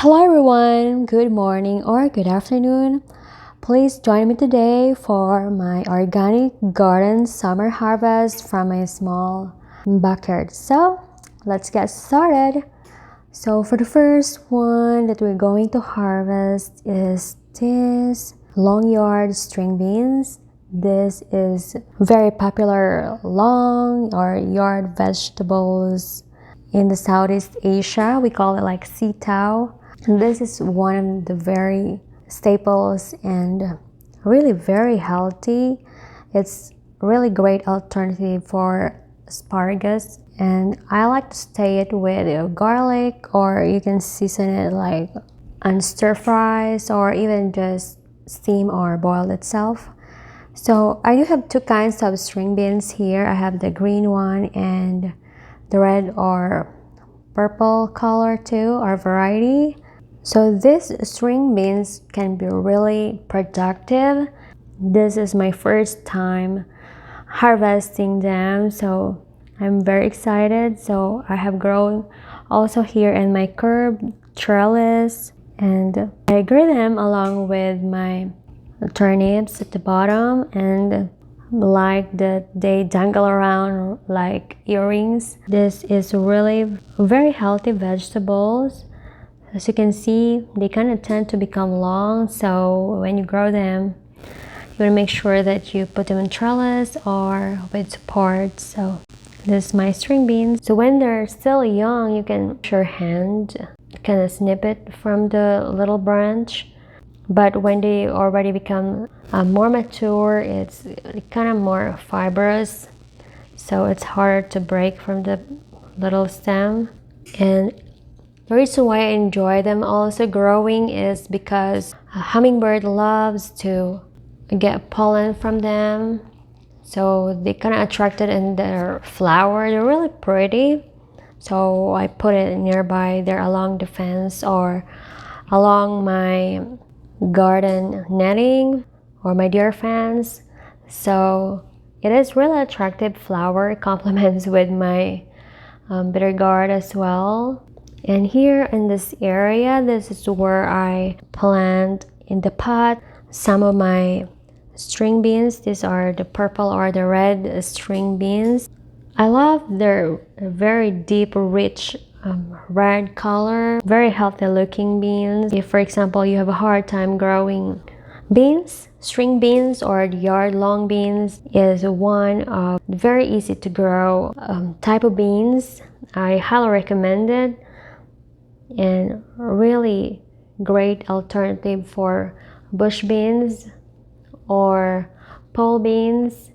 Hello everyone, good morning or good afternoon. Please join me today for my organic garden summer harvest from my small backyard. So let's get started. So for the first one that we're going to harvest is this long yard string beans. This is very popular long or yard vegetables in the Southeast Asia. We call it like sitaw. And this is one of the very staples and really very healthy. It's really great alternative for asparagus, and I like to stay it with garlic, or you can season it like on stir fries or even just steam or boil itself. So I do have two kinds of string beans here. I have the green one and the red or purple color too, or variety. So these string beans can be really productive. This is my first time harvesting them, so I'm very excited. So I have grown also here in my curb trellis, and I grew them along with my turnips at the bottom, and like that they dangle around like earrings. This is really very healthy vegetables. As you can see, they kind of tend to become long, so when you grow them, you want to make sure that you put them in trellis or with support. So this is my string beans. So when they're still young, you can use your hand, kind of snip it from the little branch. But when they already become more mature, it's kind of more fibrous, so it's harder to break from the little stem. And the reason why I enjoy them also growing is because a hummingbird loves to get pollen from them. So they kind of attracted in their flower. They're really pretty. So I put it nearby there along the fence or along my garden netting or my deer fence. So it is really attractive flower. It complements with my bitter gourd as well. And here in this area, this is where I plant in the pot some of my string beans. These are the purple or the red string beans. I love their very deep, rich red color, very healthy looking beans. If, for example, you have a hard time growing beans, string beans or yard long beans is one of very easy to grow type of beans. I highly recommend it, and really great alternative for bush beans or pole beans,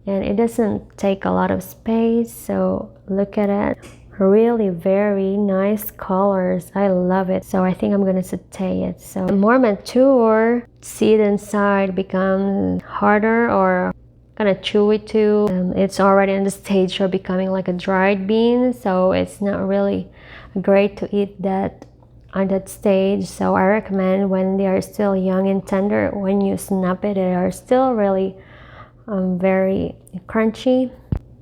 and it doesn't take a lot of space. So look at it, really very nice colors. I love it. So I think I'm gonna saute it. So more mature seed inside becomes harder or kind of chewy too. It's already in the stage of becoming like a dried bean, so it's not really great to eat that on that stage. So I recommend when they are still young and tender, when you snap it, they are still really very crunchy.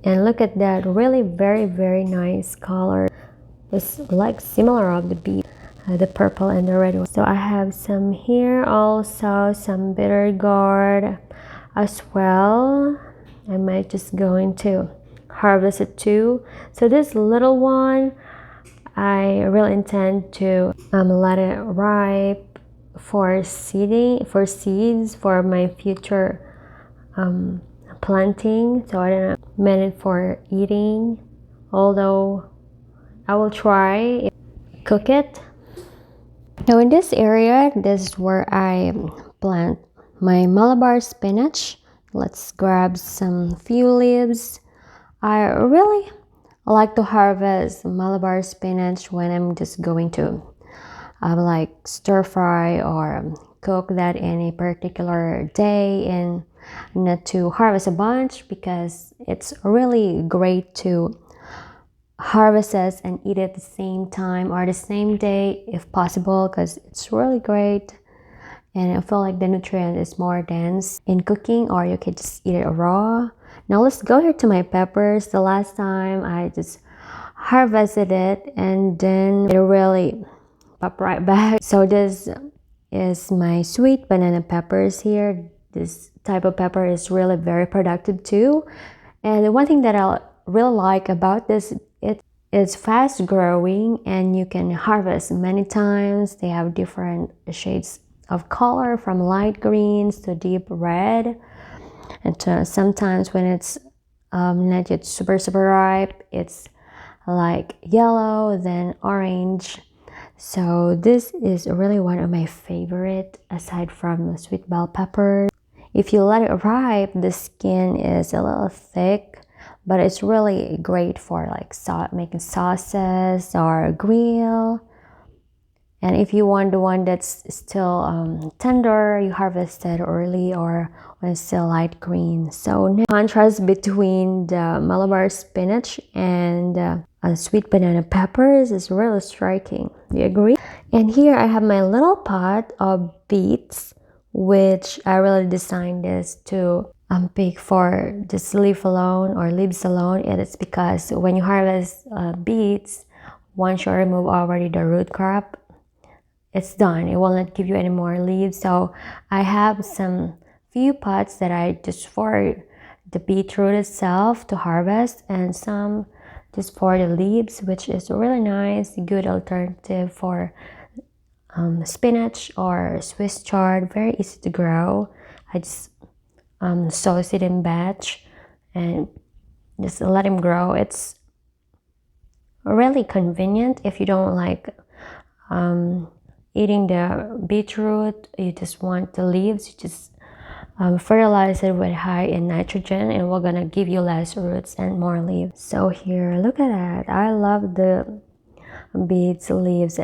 And look at that, really very nice color. It's like similar of the beet, the purple and the red one. So I have some here, also some bitter gourd as well. I might just going to harvest it too. So this little one, I really intend to let it ripe for seeds for my future planting. So I don't meant it for eating, although I will try cook it. Now in this area, this is where I plant my Malabar spinach. Let's grab some few leaves. I really like to harvest Malabar spinach when I'm just going to like stir fry or cook that in a particular day, and not to harvest a bunch, because it's really great to harvest it and eat it at the same time or the same day if possible, because it's really great. And I feel like the nutrient is more dense in cooking, or you could just eat it raw. Now let's go here to my peppers. The last time I just harvested it, and then it really upright bag. So this is my sweet banana peppers here. This type of pepper is really very productive too. And the one thing that I really like about this, it's fast growing and you can harvest many times. They have different shades of color, from light greens to deep red. And sometimes when it's not yet super ripe, it's like yellow, then orange. So this is really one of my favorite, aside from the sweet bell pepper. If you let it ripe, the skin is a little thick, but it's really great for like making sauces or grill. And if you want the one that's still tender, you harvest it early or when it's still light green. So now, contrast between the Malabar spinach and sweet banana peppers is really striking. Do you agree? And here I have my little pot of beets, which I really designed this to pick for just leaf alone or leaves alone. And it's because when you harvest beets, once you remove already the root crop, it's done. It will not give you any more leaves. So I have some few pots that I just for the beetroot itself to harvest, and some just for the leaves, which is really nice, good alternative for spinach or Swiss chard. Very easy to grow. I just sow it in batch and just let them grow. It's really convenient if you don't like eating the beetroot. You just want the leaves. You just fertilize it with high in nitrogen, and we're gonna give you less roots and more leaves. So here, look at that. I love the beets leaves.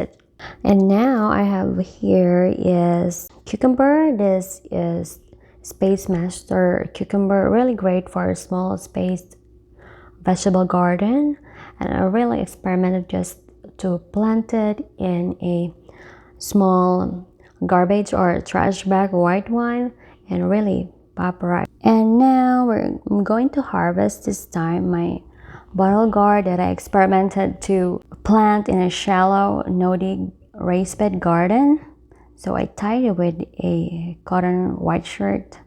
And now I have here is cucumber. This is Space Master cucumber, really great for a small spaced vegetable garden. And I really experimented just to plant it in a small garbage or trash bag, white one, and really pop right. And now I'm going to harvest this time my bottle gourd that I experimented to plant in a shallow no-dig raised bed garden. So I tied it with a cotton white shirt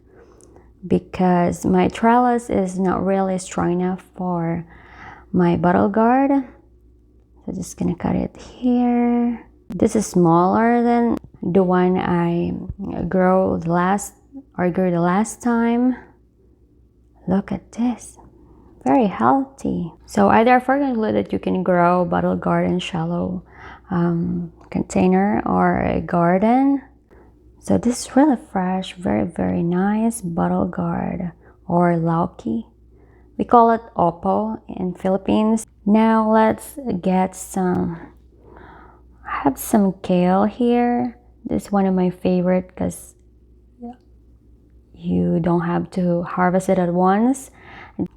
because my trellis is not really strong enough for my bottle gourd. So just gonna cut it here. This is smaller than the one I grew the last time. Look at this, very healthy. So I therefore conclude that you can grow bottle gourd in shallow container or a garden. So this is really fresh, very nice bottle gourd or lauki. We call it opo in Philippines. Now let's get I have some kale here. This is one of my favorite because you don't have to harvest it at once.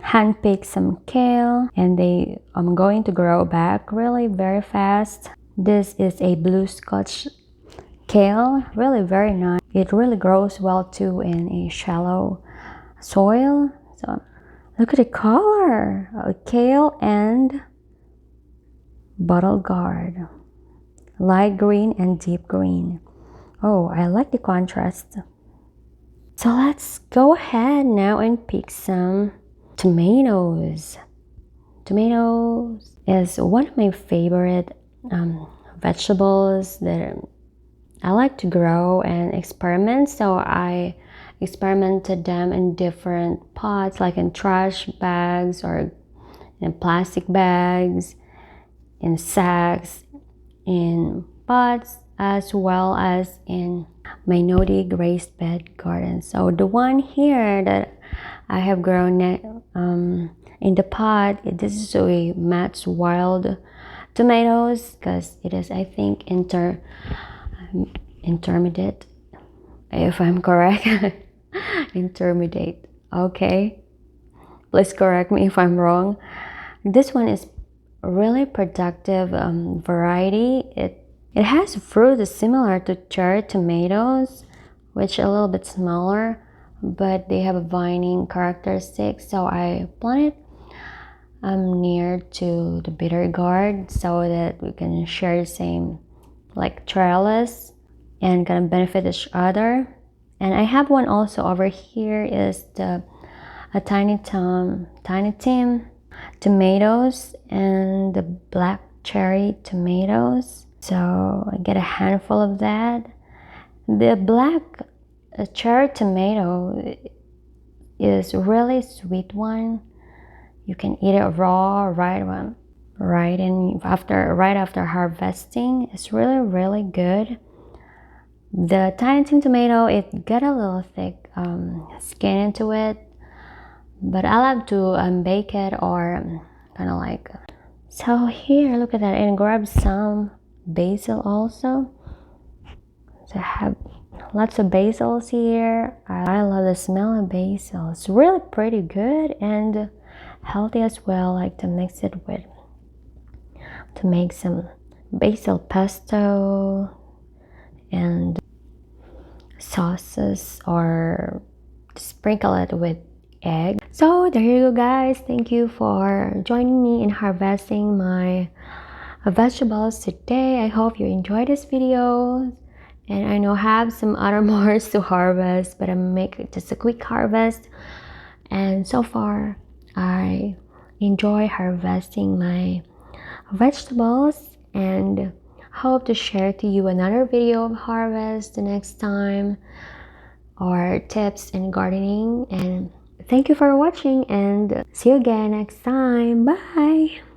Hand pick some kale, and I'm going to grow back really very fast. This is a blue Scotch kale, really very nice. It really grows well too in a shallow soil. So look at the color of kale and bottle gourd, light green and deep green. Oh, I like the contrast. So let's go ahead now and pick some tomatoes. Tomatoes is one of my favorite vegetables that I like to grow and experiment. So I experimented them in different pots, like in trash bags or in plastic bags, in sacks, in pots, as well as in my no-dig raised bed garden. So the one here that I have grown in the pot, this is a Matt's Wild tomatoes because it is, I think, intermediate, if I'm correct. Intermediate. Okay, please correct me if I'm wrong. This one is really productive variety. It has fruit similar to cherry tomatoes, which are a little bit smaller, but they have a vining characteristic. So I plant it near to the bitter gourd so that we can share the same like trellis and gonna benefit each other. And I have one also over here is a tiny tim tomatoes and the black cherry tomatoes. So I get a handful of that. The black cherry tomato is really sweet one. You can eat it raw right after harvesting. It's really good. The tiny tin tomato, it got a little thick skin into it, but I love to bake it or kind of like. So here, look at that, and grab some basil also. So I have lots of basils here. I love the smell of basil. It's really pretty good and healthy as well. I like to mix it with to make some basil pesto and sauces or sprinkle it with egg. So there you go, guys. Thank you for joining me in harvesting my vegetables today. I hope you enjoyed this video, and I know I have some other more to harvest, but I'm making just a quick harvest. And so far I enjoy harvesting my vegetables, and hope to share to you another video of harvest the next time, or tips in gardening. And thank you for watching, and see you again next time. Bye.